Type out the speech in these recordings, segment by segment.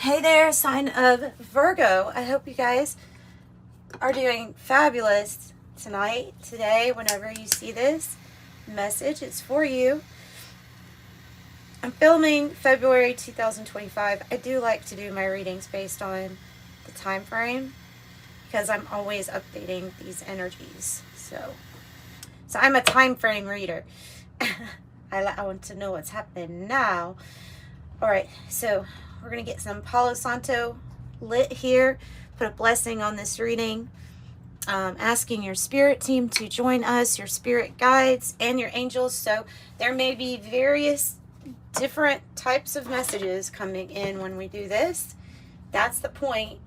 Hey there, sign of Virgo. I hope you guys are doing fabulous tonight, today, whenever you see this message. It's for you. I'm filming February 2025. I do like to do my readings based on the time frame because I'm always updating these energies. So I'm a time frame reader. I want to know what's happening now. All right, so we're going to get some Palo Santo lit here, put a blessing on this reading, asking your spirit team to join us, your spirit guides, and your angels. So there may be various different types of messages coming in when we do this. That's the point,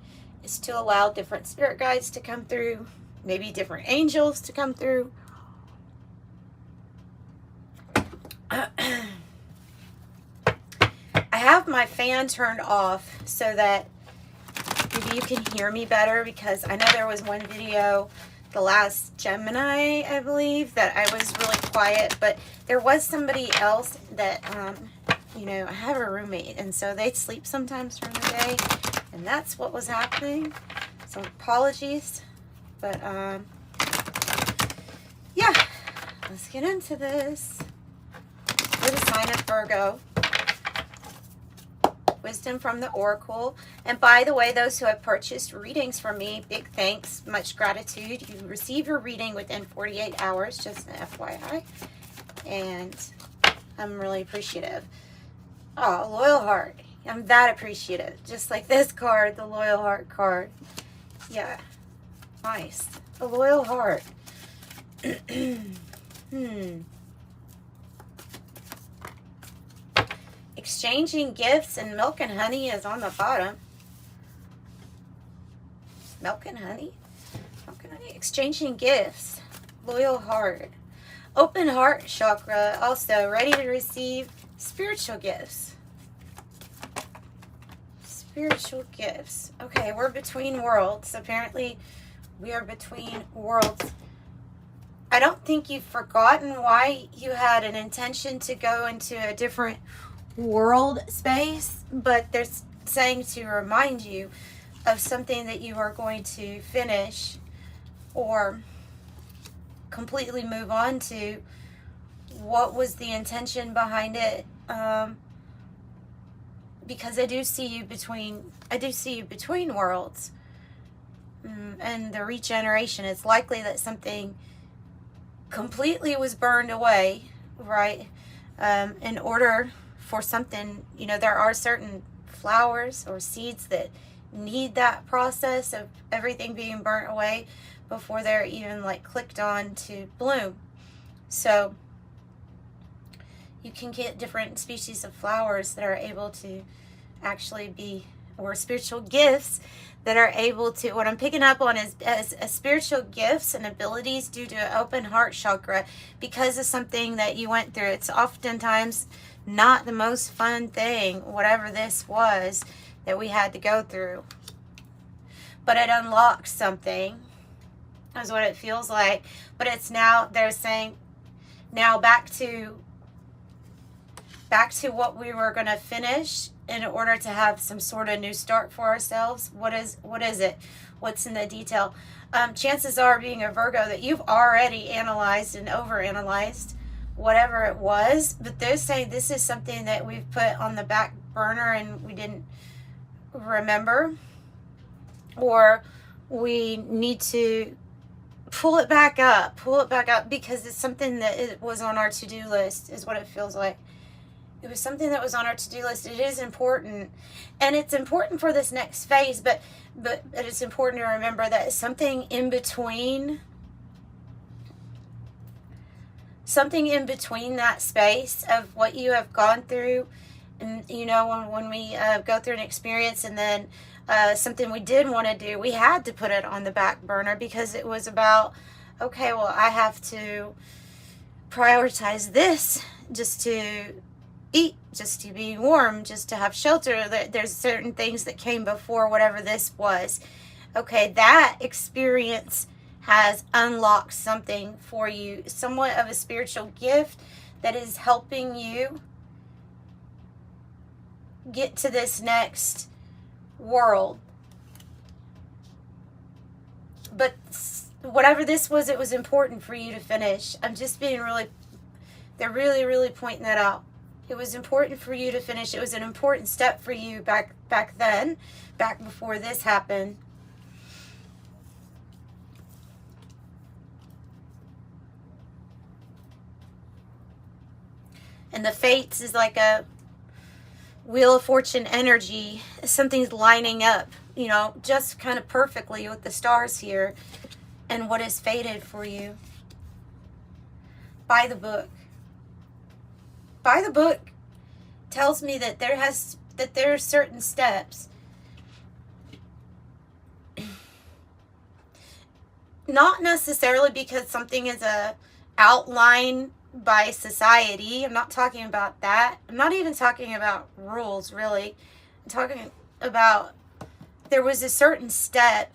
is to allow different spirit guides to come through, maybe different angels to come through. I have my fan turned off so that maybe you can hear me better, because I know there was one video, the last Gemini, I believe, that I was really quiet, but there was somebody else that, you know, I have a roommate, and so they sleep sometimes during the day, and that's what was happening. So apologies, but yeah, let's get into this. For the sign of Virgo, wisdom from the oracle. And by the way, those who have purchased readings from me, big thanks, much gratitude. You receive your reading within 48 hours, just an FYI, and I'm really appreciative. Oh, loyal heart, I'm that appreciative. Just like this card, the loyal heart card. Yeah, nice. A loyal heart. Exchanging gifts, and milk and honey is on the bottom. Milk and honey? Milk and honey. Exchanging gifts. Loyal heart. Open heart chakra. Also ready to receive spiritual gifts. Spiritual gifts. Okay, we're between worlds. Apparently, we are between worlds. I don't think you've forgotten why you had an intention to go into a different world space, but they're saying to remind you of something that you are going to finish or completely move on to. What was the intention behind it? Because I do see you between worlds, and the regeneration. It's likely that something completely was burned away, right? In order for something, you know, there are certain flowers or seeds that need that process of everything being burnt away before they're even like clicked on to bloom. So you can get different species of flowers that are able to actually be, or spiritual gifts that are able to, what I'm picking up on is as spiritual gifts and abilities due to open heart chakra because of something that you went through. It's oftentimes not the most fun thing, whatever this was that we had to go through, but it unlocked something, is what it feels like. But it's now, they're saying now back to what we were going to finish in order to have some sort of new start for ourselves. What is it? What's in the detail? Chances are, being a Virgo, that you've already analyzed and overanalyzed whatever it was, but they're saying this is something that we've put on the back burner and we didn't remember, or we need to pull it back up because it's something that it was on our to-do list, is what it feels like. It was something that was on our to-do list. It is important, and it's important for this next phase, but it's important to remember that something in between that space of what you have gone through. And you know, when we go through an experience and then something we did want to do, we had to put it on the back burner because it was about, okay, well, I have to prioritize this just to eat, just to be warm, just to have shelter. There's certain things that came before whatever this was. Okay, that experience has unlocked something for you, somewhat of a spiritual gift that is helping you get to this next world. But whatever this was, it was important for you to finish. I'm just being really, they're really, really pointing that out. It was important for you to finish. It was an important step for you back then, back before this happened. And the fates is like a Wheel of Fortune energy. Something's lining up, you know, just kind of perfectly with the stars here and what is fated for you. By the book. By the book tells me that there are certain steps. Not necessarily because something is a outline by society. I'm not talking about that. I'm not even talking about rules, really. I'm talking about there was a certain step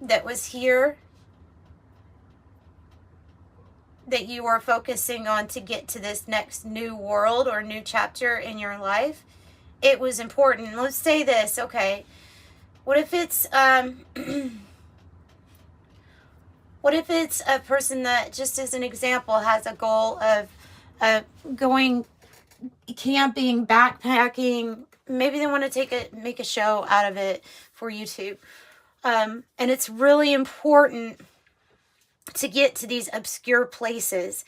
that was here that you are focusing on to get to this next new world or new chapter in your life. It was important. Let's say this, okay. What if it's what if it's a person that, just as an example, has a goal of going camping, backpacking. Maybe they want to make a show out of it for YouTube. And it's really important to get to these obscure places.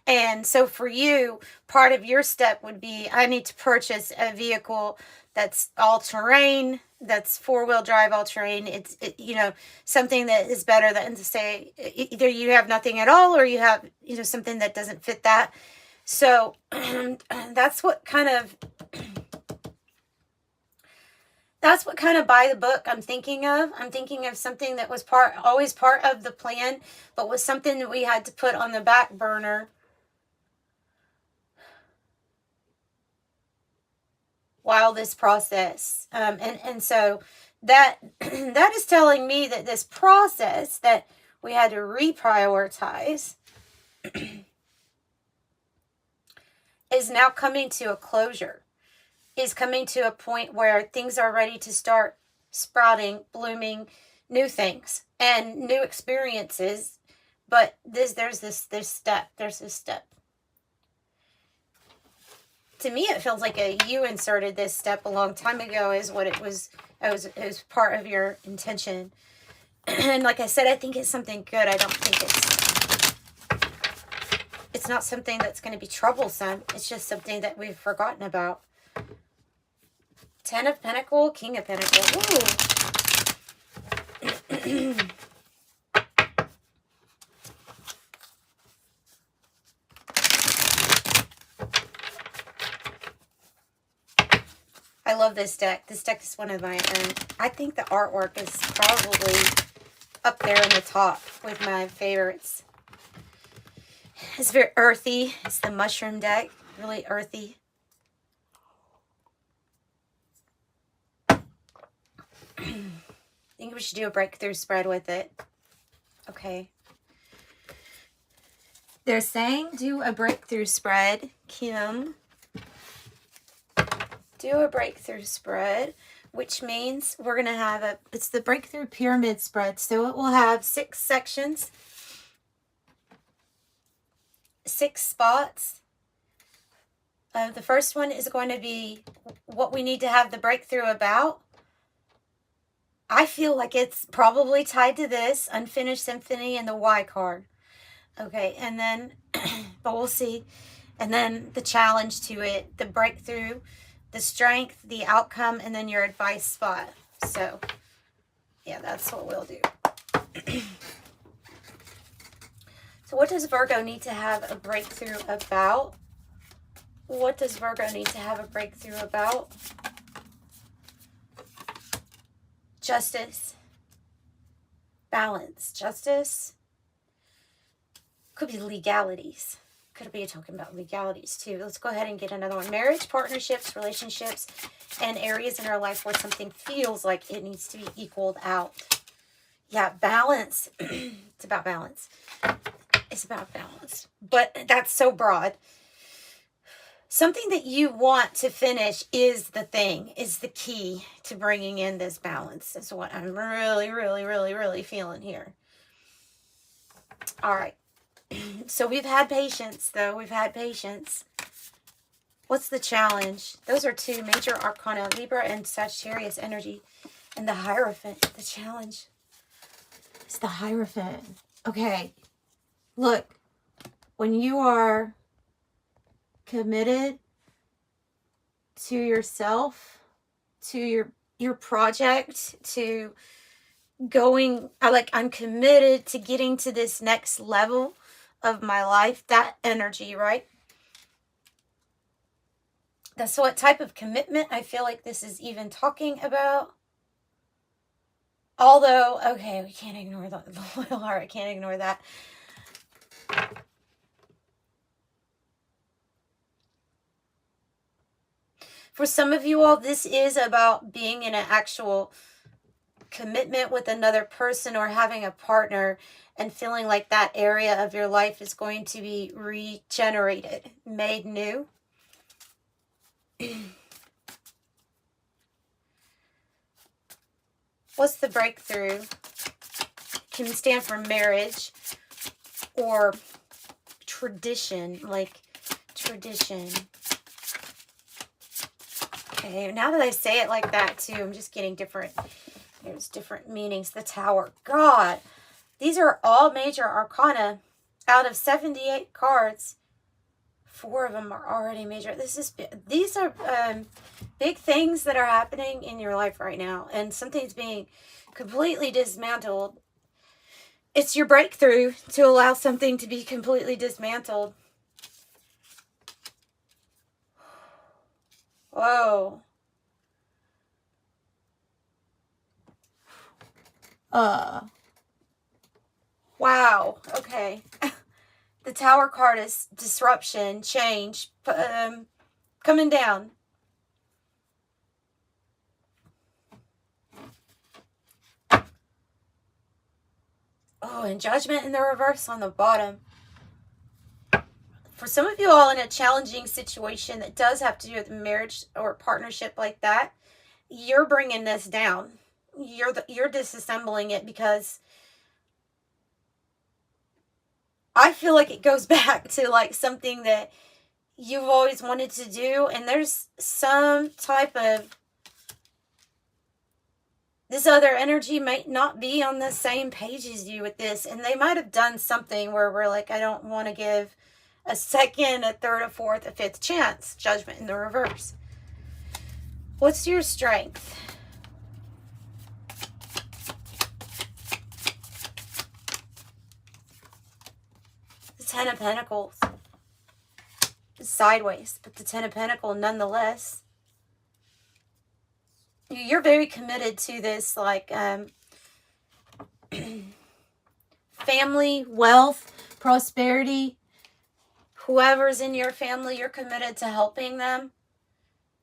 And so for you, part of your step would be, I need to purchase a vehicle that's all-terrain, that's four-wheel drive all-terrain. It's you know, something that is better than to say either you have nothing at all or you have, you know, something that doesn't fit that. So that's what kind of by the book I'm thinking of. I'm thinking of something that was always part of the plan, but was something that we had to put on the back burner while this process. And so that is telling me that this process that we had to reprioritize is now coming to a closure. Is coming to a point where things are ready to start sprouting, blooming, new things and new experiences. But there's this step. To me, it feels like you inserted this step a long time ago is what it was. It was part of your intention. And like I said, I think it's something good. I don't think it's not something that's going to be troublesome. It's just something that we've forgotten about. 10 of Pentacles, King of Pentacles. Ooh. I love this deck. This deck is one of my own. I think the artwork is probably up there in the top with my favorites. It's very earthy. It's the mushroom deck. Really earthy. I think we should do a breakthrough spread with it. Okay. They're saying do a breakthrough spread, Kim. Do a breakthrough spread, which means we're going to have it's the breakthrough pyramid spread. So it will have 6 sections, 6 spots. The first one is going to be what we need to have the breakthrough about. I feel like it's probably tied to this, Unfinished Symphony and the Y card. Okay, and then, but we'll see. And then the challenge to it, the breakthrough, the strength, the outcome, and then your advice spot. So, yeah, that's what we'll do. So what does Virgo need to have a breakthrough about? What does Virgo need to have a breakthrough about? Justice. Balance. Justice. Could be legalities. Could be talking about legalities too. Let's go ahead and get another one. Marriage, partnerships, relationships, and areas in our life where something feels like it needs to be equaled out. Yeah, balance. It's about balance. It's about balance. But that's so broad. something that you want to finish is the thing, is the key to bringing in this balance. That's what I'm really, really, really, really feeling here. All right. So we've had patience, though. We've had patience. What's the challenge? Those are two major arcana, Libra and Sagittarius energy. And the Hierophant, the challenge is the Hierophant. Okay. Look, when you are committed to yourself, to your project, to going, I'm committed to getting to this next level of my life, that energy, right? That's what type of commitment I feel like this is even talking about. Although, okay, we can't ignore the loyal heart. I can't ignore that. For some of you all, this is about being in an actual commitment with another person or having a partner and feeling like that area of your life is going to be regenerated, made new. What's the breakthrough? Can stand for marriage or tradition, like tradition. Okay, now that I say it like that too, I'm just getting there's different meanings. The Tower. God, these are all major arcana. Out of 78 cards, 4 of them are already major. These are big things that are happening in your life right now, and something's being completely dismantled. It's your breakthrough to allow something to be completely dismantled. Whoa. Wow. Okay. The Tower card is disruption, change, coming down. Oh, and Judgment in the reverse on the bottom. For some of you all in a challenging situation that does have to do with marriage or partnership like that, you're bringing this down. You're disassembling it, because I feel like it goes back to like something that you've always wanted to do, and there's some type of, this other energy might not be on the same page as you with this, and they might have done something where we're like, I don't want to give a second, a third, a fourth, a fifth chance. Judgment in the reverse. What's your strength? The Ten of Pentacles. It's sideways, but the Ten of Pentacles nonetheless. You're very committed to this, like, family, wealth, prosperity. Whoever's in your family, you're committed to helping them.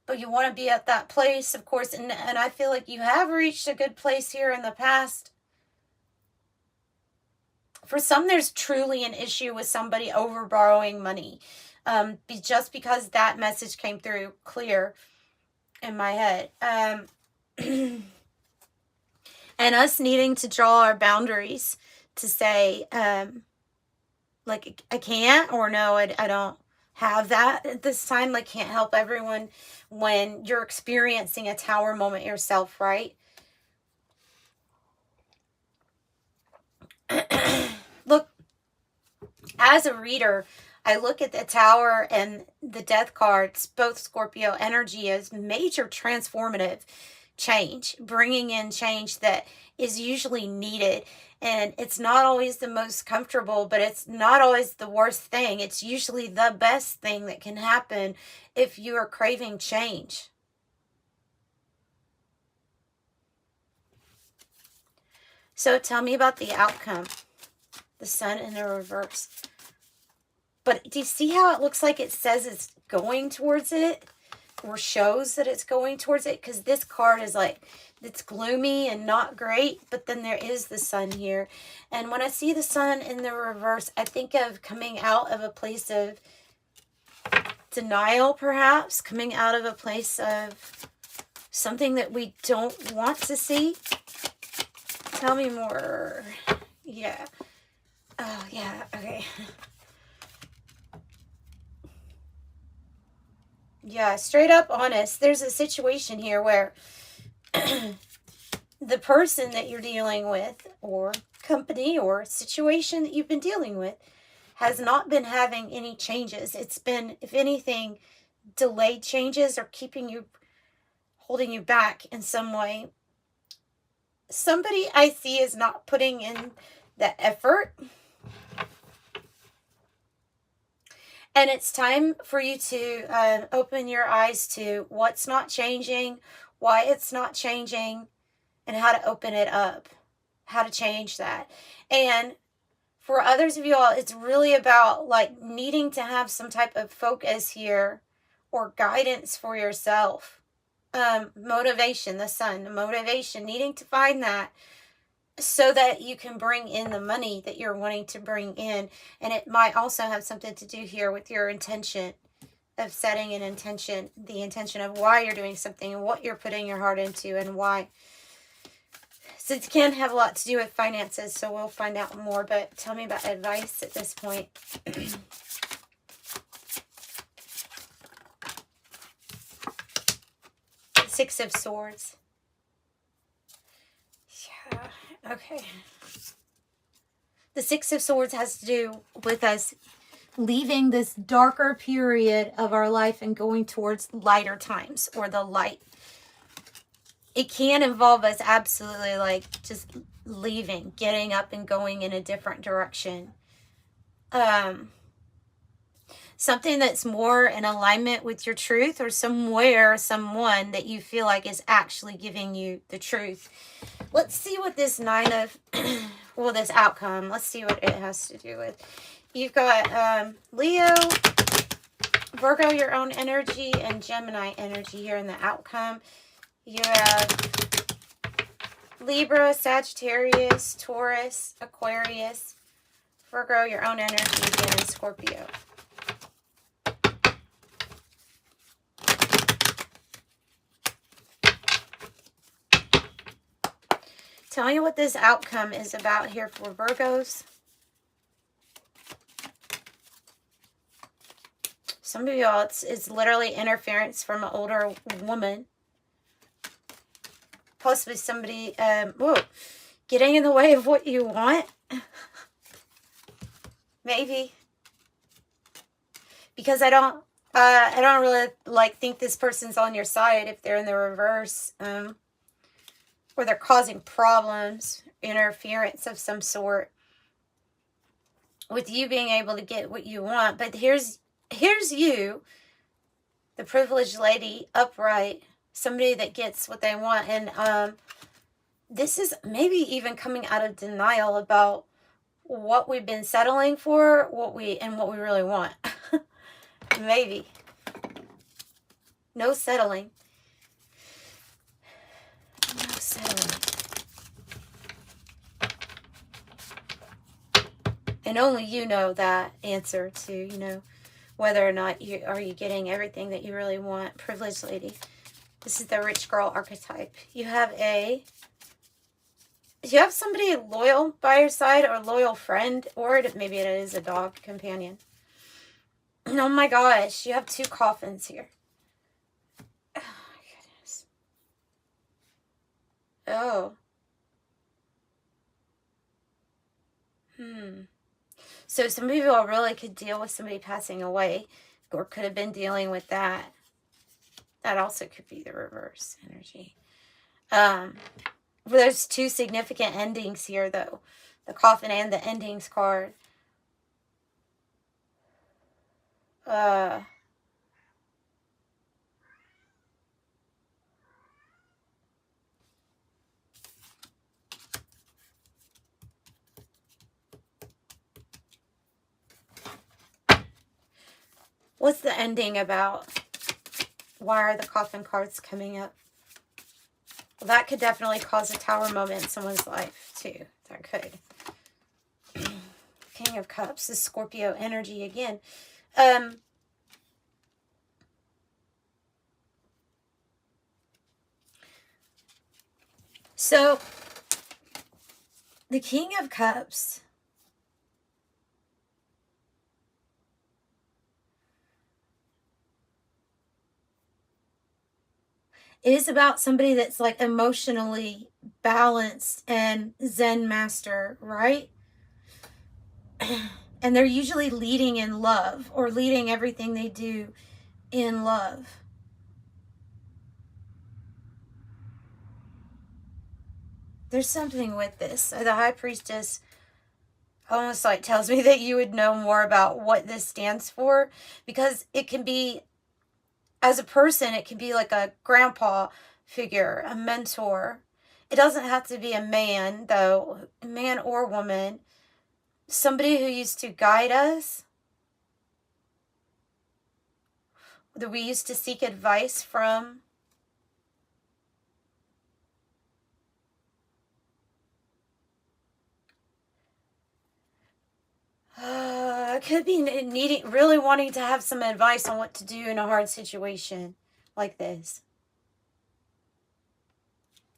But you want to be at that place, of course. And I feel like you have reached a good place here in the past. For some, there's truly an issue with somebody over borrowing money. Just because that message came through clear in my head. And us needing to draw our boundaries to say, like, I can't, or no, I don't have that at this time. Like, can't help everyone when you're experiencing a Tower moment yourself, right? Look, as a reader, I look at the Tower and the Death cards, both Scorpio energy, as major transformative change, bringing in change that is usually needed. And it's not always the most comfortable, but it's not always the worst thing. It's usually the best thing that can happen if you are craving change. So tell me about the outcome. The Sun in the reverse. But do you see how it looks like it says it's going towards it? Or shows that it's going towards it? Because this card is like, it's gloomy and not great, but then there is the Sun here. And when I see the Sun in the reverse, I think of coming out of a place of denial, perhaps, coming out of a place of something that we don't want to see. Tell me more. Yeah. Oh, yeah. Okay. Yeah, straight up honest. There's a situation here where the person that you're dealing with, or company or situation that you've been dealing with, has not been having any changes. It's been, if anything, delayed changes or holding you back in some way. Somebody I see is not putting in the effort. And it's time for you to open your eyes to what's not changing, why it's not changing, and how to open it up, how to change that. And for others of you all, it's really about like needing to have some type of focus here or guidance for yourself. Motivation, the sun, motivation, needing to find that so that you can bring in the money that you're wanting to bring in. And it might also have something to do here with your intention of setting an intention, the intention of why you're doing something and what you're putting your heart into and why. So it can have a lot to do with finances, so we'll find out more. But tell me about advice at this point. Six of Swords. Yeah, okay. The Six of Swords has to do with us leaving this darker period of our life and going towards lighter times or the light. It can involve us absolutely like just leaving, getting up and going in a different direction. Something that's more in alignment with your truth, or somewhere, someone that you feel like is actually giving you the truth. Let's see what this nine of, well, this outcome, let's see what it has to do with. You've got Leo, Virgo, your own energy, and Gemini energy here in the outcome. You have Libra, Sagittarius, Taurus, Aquarius, Virgo, your own energy again, and Scorpio. Tell me what this outcome is about here for Virgos. Some of y'all, it's literally interference from an older woman. Possibly somebody, getting in the way of what you want. Maybe. Because I don't really think this person's on your side if they're in the reverse, or they're causing problems, interference of some sort with you being able to get what you want. But here's you, the privileged lady, upright, somebody that gets what they want. And this is maybe even coming out of denial about what we've been settling for, what we really want. Maybe. No settling. No settling. And only you know that answer to, whether or not are you getting everything that you really want. Privileged lady. This is the rich girl archetype. You have somebody loyal by your side, or loyal friend, or maybe it is a dog companion. Oh my gosh, you have two coffins here. Oh my goodness. Oh. So some people really could deal with somebody passing away, or could have been dealing with that. That also could be the reverse energy. There's two significant endings here, though. The coffin and the endings card. What's the ending about? Why are the coffin cards coming up? Well, that could definitely cause a tower moment in someone's life, too. That could. King of Cups is Scorpio energy again. So, the King of Cups is about somebody that's like emotionally balanced and Zen master, right? And they're usually leading in love, or leading everything they do in love. There's something with this. The High Priestess almost like tells me that you would know more about what this stands for, because it can be, as a person, it can be like a grandpa figure, a mentor. It doesn't have to be a man, though, man or woman. Somebody who used to guide us, that we used to seek advice from. Could be needing, really wanting to have some advice on what to do in a hard situation like this.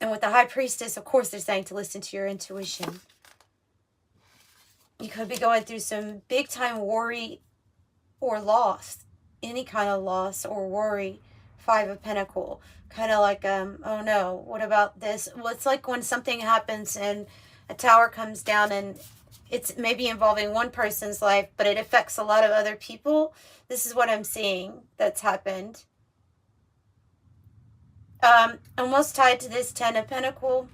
And with the High Priestess, of course, they're saying to listen to your intuition. You could be going through some big time worry or loss, any kind of loss or worry. Five of Pentacles, kind of like, oh no, what about this? Well, it's like when something happens and a tower comes down, and it's maybe involving one person's life, but it affects a lot of other people. This is what I'm seeing that's happened. Almost tied to this Ten of Pentacles.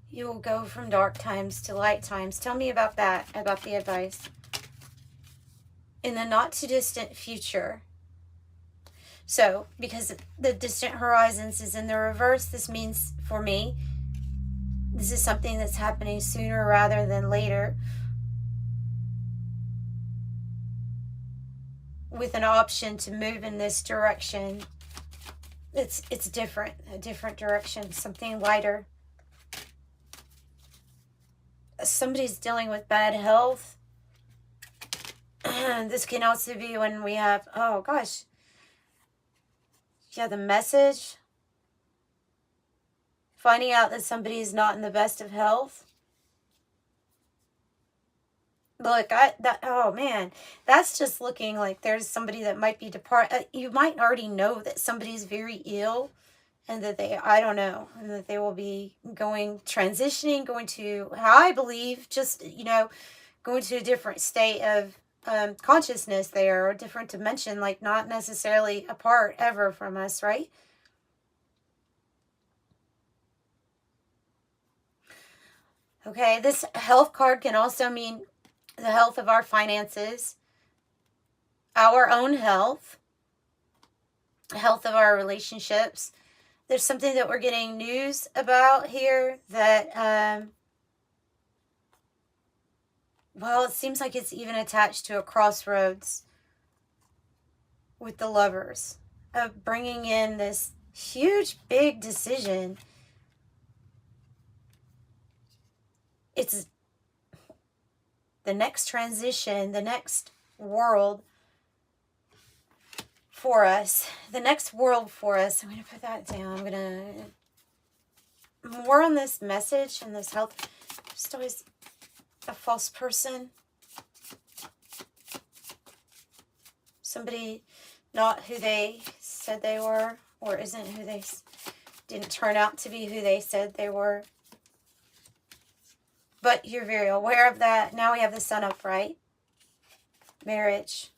You will go from dark times to light times. Tell me about that, about the advice. In the not too distant future. So, because the distant horizons is in the reverse, this means, for me, this is something that's happening sooner rather than later, with an option to move in this direction. It's different, a different direction, something lighter. Somebody's dealing with bad health. This can also be when we have, oh gosh, yeah, the message. Finding out that somebody is not in the best of health. Look, oh man, that's just looking like there's somebody that might be you might already know that somebody's very ill, and that I don't know, and that they will be transitioning, going to, how I believe, just, going to a different state of consciousness there, or a different dimension, like not necessarily apart ever from us, right? Okay, this health card can also mean the health of our finances, our own health, health of our relationships. There's something that we're getting news about here that, well, it seems like it's even attached to a crossroads with the Lovers, of bringing in this huge, big decision. It's the next transition, the next world for us. The next world for us. I'm going to put that down. I'm going to... More on this message and this health. Just always a false person. Somebody not who they said they were, or isn't who they didn't turn out to be who they said they were. But you're very aware of that. Now we have the Sun upright. Marriage.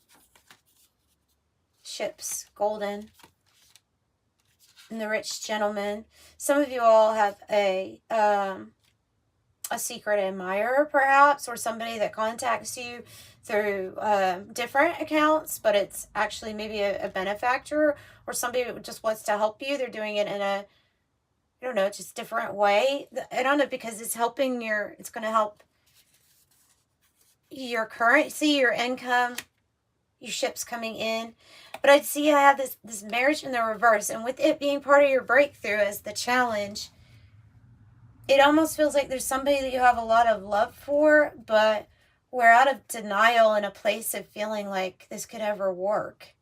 Ships. Golden. And the rich gentleman. Some of you all have a secret admirer, perhaps, or somebody that contacts you through different accounts, but it's actually maybe a benefactor, or somebody who just wants to help you. They're doing it in a, I don't know, just different way. I don't know, because it's helping it's going to help your currency, your income, your ships coming in. But I see I have this marriage in the reverse. And with it being part of your breakthrough as the challenge, it almost feels like there's somebody that you have a lot of love for, but we're out of denial in a place of feeling like this could ever work.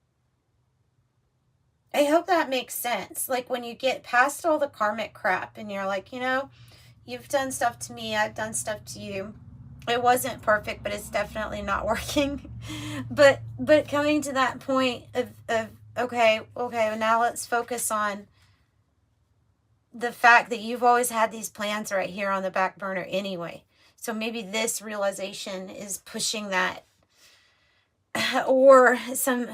I hope that makes sense. Like when you get past all the karmic crap and you're like, you know, you've done stuff to me, I've done stuff to you. It wasn't perfect, but it's definitely not working. but coming to that point of okay, now let's focus on the fact that you've always had these plans right here on the back burner anyway. So maybe this realization is pushing that, or some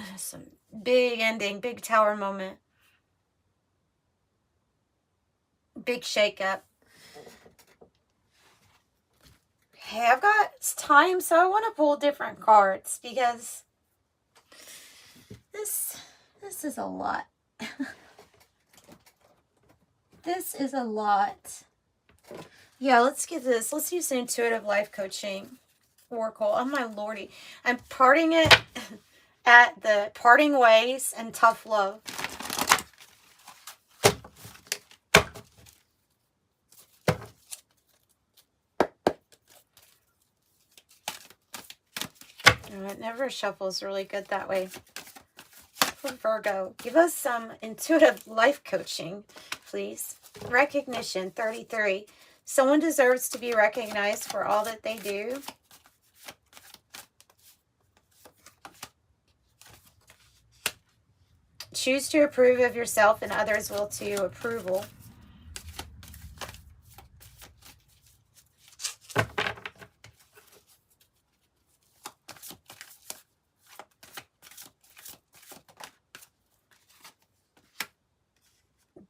big ending, big tower moment, big shakeup. Okay, I've got time, so I want to pull different cards because this is a lot. This is a lot. Yeah, let's get this. Let's use the intuitive life coaching oracle. Oh my lordy. I'm parting it at the parting ways and tough love. Oh, it never shuffles really good that way. For Virgo, give us some intuitive life coaching, please. Recognition, 33. Someone deserves to be recognized for all that they do. Choose to approve of yourself and others will too. Approval.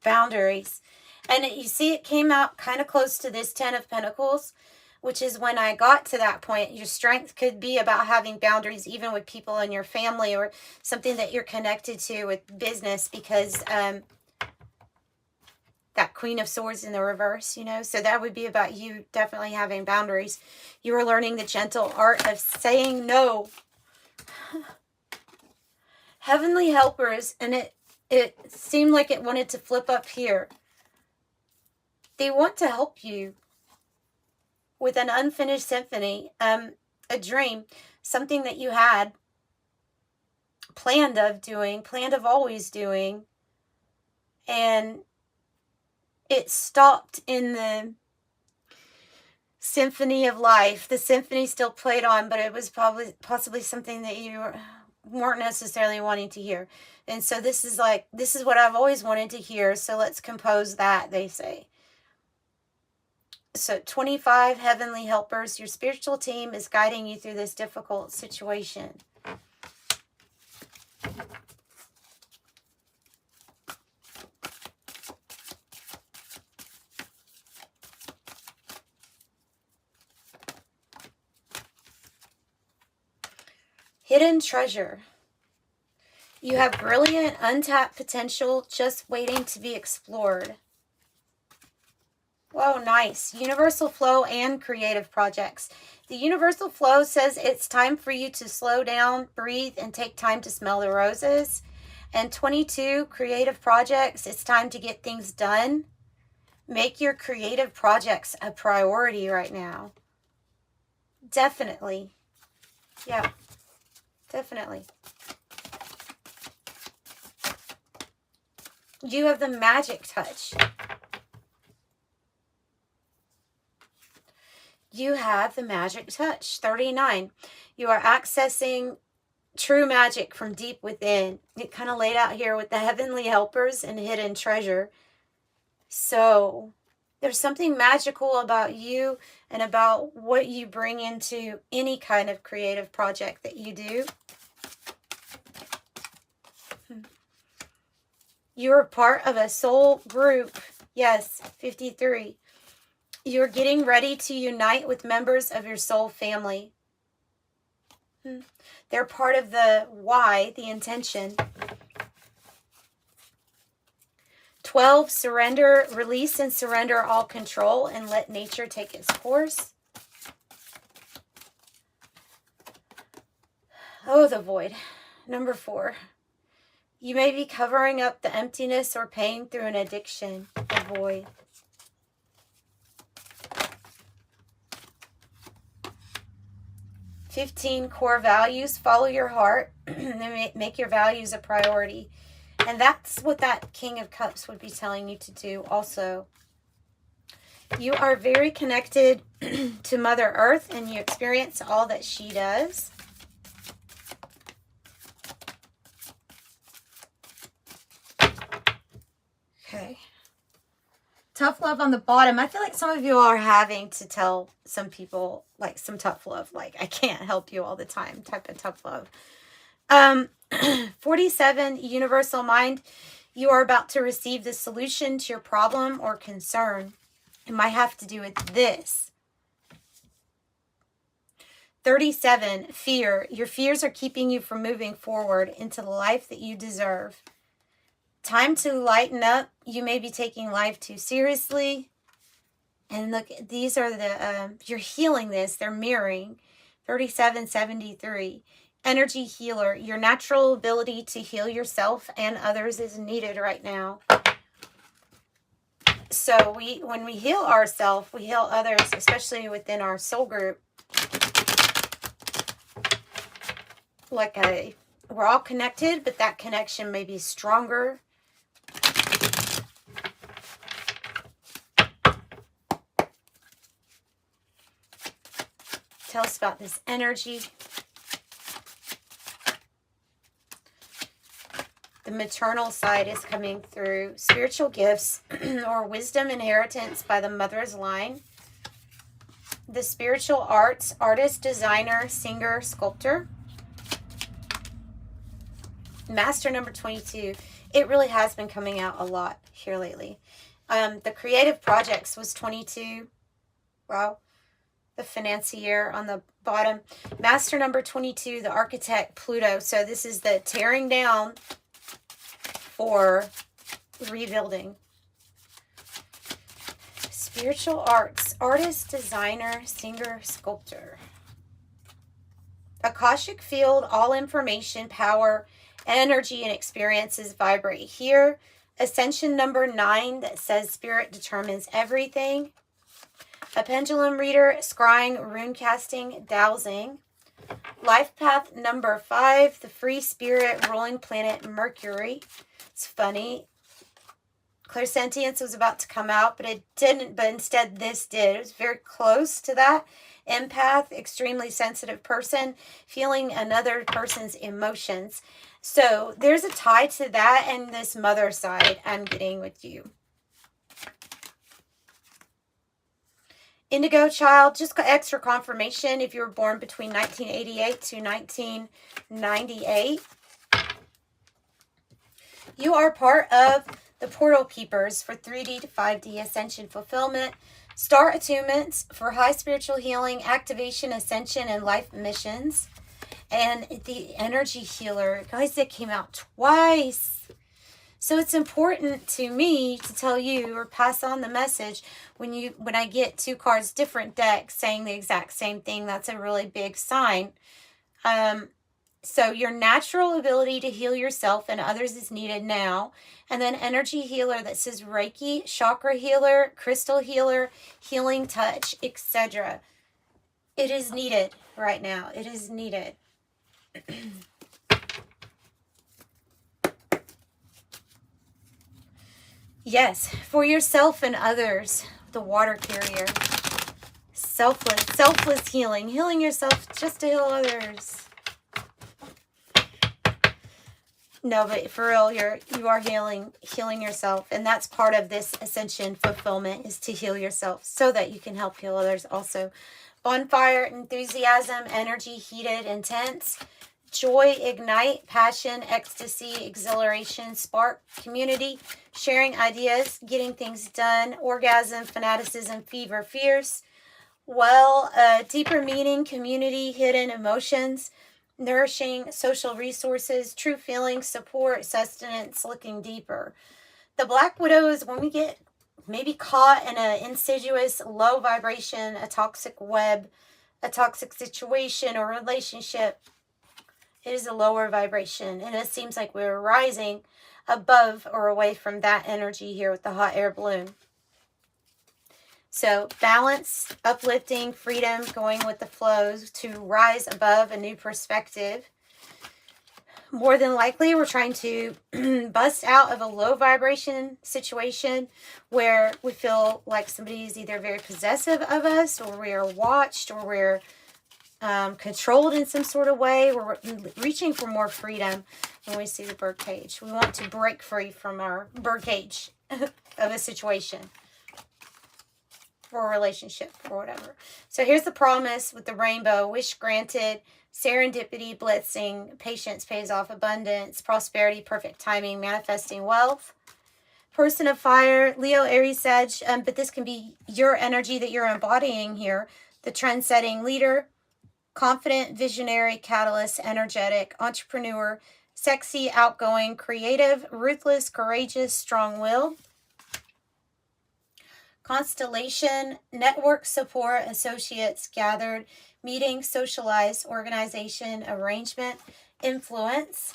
Boundaries. And you see it came out kind of close to this 10 of Pentacles, which is when I got to that point. Your strength could be about having boundaries even with people in your family or something that you're connected to with business, because that Queen of Swords in the reverse, you know. So that would be about you definitely having boundaries. You are learning the gentle art of saying no. Heavenly helpers, and it seemed like it wanted to flip up here. They want to help you with an unfinished symphony, a dream, something that you had planned of always doing, and it stopped in the symphony of life. The symphony still played on, but it was possibly something that you weren't necessarily wanting to hear. And so this is what I've always wanted to hear, so let's compose that, they say. So 25 heavenly helpers, your spiritual team is guiding you through this difficult situation. Hidden treasure. You have brilliant, untapped potential just waiting to be explored. Whoa, nice. Universal flow and creative projects. The universal flow says it's time for you to slow down, breathe, and take time to smell the roses. And 22, creative projects. It's time to get things done. Make your creative projects a priority right now. Definitely. Yeah, definitely. You have the magic touch. You have the magic touch. 39. You are accessing true magic from deep within. It kind of laid out here with the heavenly helpers and hidden treasure. So there's something magical about you and about what you bring into any kind of creative project that you do. You're part of a soul group. Yes, 53. You're getting ready to unite with members of your soul family. They're part of the why, the intention. 12, surrender, release and surrender all control and let nature take its course. Oh, the void. Number 4. You may be covering up the emptiness or pain through an addiction. Avoid. "15 core values. Follow your heart and make your values a priority." And that's what that King of Cups would be telling you to do also. You are very connected to Mother Earth, and you experience all that she does. Okay. Tough love on the bottom. I feel like some of you are having to tell some people, like, some tough love. Like, I can't help you all the time type of tough love. 47, universal mind. You are about to receive the solution to your problem or concern. It might have to do with this. 37, fear. Your fears are keeping you from moving forward into the life that you deserve. Time to lighten up. You may be taking life too seriously. And look, these are the, you're healing this. They're mirroring. 3773. Energy healer. Your natural ability to heal yourself and others is needed right now. So when we heal ourselves, we heal others, especially within our soul group. We're all connected, but that connection may be stronger. Tell us about this energy. The maternal side is coming through. Spiritual gifts or wisdom inheritance by the mother's line. The spiritual arts, artist, designer, singer, sculptor. Master number 22. It really has been coming out a lot here lately. The creative projects was 22. Wow. The financier on the bottom. Master number 22, the architect, Pluto. So this is the tearing down for rebuilding. Spiritual arts, artist, designer, singer, sculptor. Akashic field, all information, power, energy, and experiences vibrate here. Ascension number 9 that says spirit determines everything. A pendulum reader, scrying, rune casting, dowsing. Life path number 5, the free spirit, ruling planet Mercury. It's funny. Clairsentience was about to come out, but it didn't, but instead this did. It was very close to that. Empath, extremely sensitive person, feeling another person's emotions. So there's a tie to that and this mother side I'm getting with you. Indigo child, just got extra confirmation if you were born between 1988 to 1998. You are part of the portal keepers for 3D to 5D ascension fulfillment, star attunements for high spiritual healing, activation, ascension, and life missions. And the energy healer, guys, that came out twice. So it's important to me to tell you or pass on the message when I get 2 cards, different decks saying the exact same thing. That's a really big sign. So your natural ability to heal yourself and others is needed now. And then energy healer that says Reiki, chakra healer, crystal healer, healing touch, etc. It is needed right now. It is needed. Yes, for yourself and others, the water carrier. Selfless healing. Healing yourself just to heal others. No, but for real, you are healing yourself. And that's part of this ascension fulfillment, is to heal yourself so that you can help heal others also. Bonfire, enthusiasm, energy, heated, intense. Joy, ignite, passion, ecstasy, exhilaration, spark, community, sharing ideas, getting things done, orgasm, fanaticism, fever, fierce. Well, deeper meaning, community, hidden emotions, nourishing, social resources, true feelings, support, sustenance, looking deeper. The Black Widow is when we get maybe caught in an insidious, low vibration, a toxic web, a toxic situation or relationship. It is a lower vibration, and it seems like we're rising above or away from that energy here with the hot air balloon. So balance, uplifting, freedom, going with the flows to rise above a new perspective. More than likely, we're trying to bust out of a low vibration situation where we feel like somebody is either very possessive of us, or we are watched, or we're controlled in some sort of way. We're reaching for more freedom when we see the bird cage. We want to break free from our bird cage of a situation or a relationship or whatever. So here's the promise with the rainbow: wish granted, serendipity, blitzing, patience pays off, abundance, prosperity, perfect timing, manifesting wealth. Person of fire, Leo, Aries, Sag, but this can be your energy that you're embodying here. The trend-setting leader, confident, visionary, catalyst, energetic, entrepreneur, sexy, outgoing, creative, ruthless, courageous, strong-willed. Constellation, network, support, associates, gathered, meeting, socialize, organization, arrangement, influence.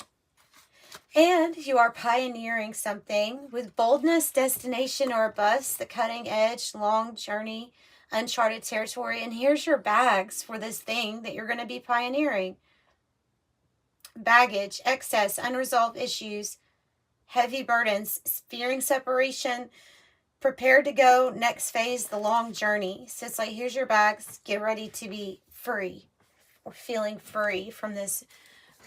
And you are pioneering something with boldness, destination, or bust, the cutting edge, long journey, uncharted territory. And here's your bags for this thing that you're going to be pioneering. Baggage, excess, unresolved issues, heavy burdens, fearing separation, prepared to go, next phase, the long journey. So it's like, here's your bags, get ready to be free, or feeling free from this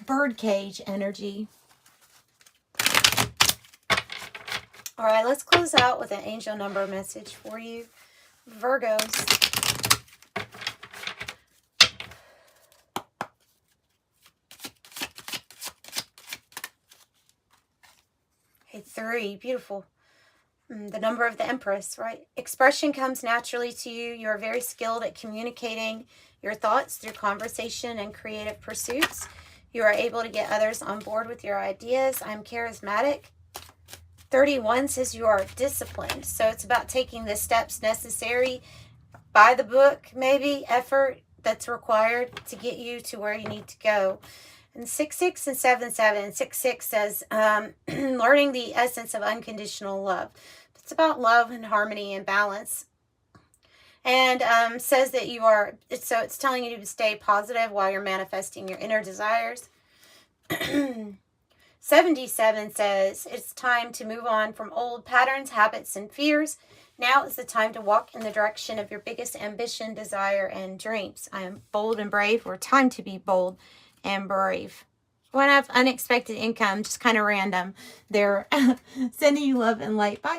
birdcage energy. All right, let's close out with an angel number message for you, Virgos. Okay, 3, beautiful. The number of the Empress, right? Expression comes naturally to you. You are very skilled at communicating your thoughts through conversation and creative pursuits. You are able to get others on board with your ideas. I'm charismatic. 31 says you are disciplined. So it's about taking the steps necessary by the book, maybe effort that's required to get you to where you need to go. And 6-6 and 7-7. 6-6 says learning the essence of unconditional love. It's about love and harmony and balance. And says that you are, so it's telling you to stay positive while you're manifesting your inner desires. 77 says it's time to move on from old patterns, habits, and fears. Now is the time to walk in the direction of your biggest ambition, desire, and dreams. I am bold and brave, or time to be bold and brave. When I have unexpected income, just kind of random. They're sending you love and light. Bye.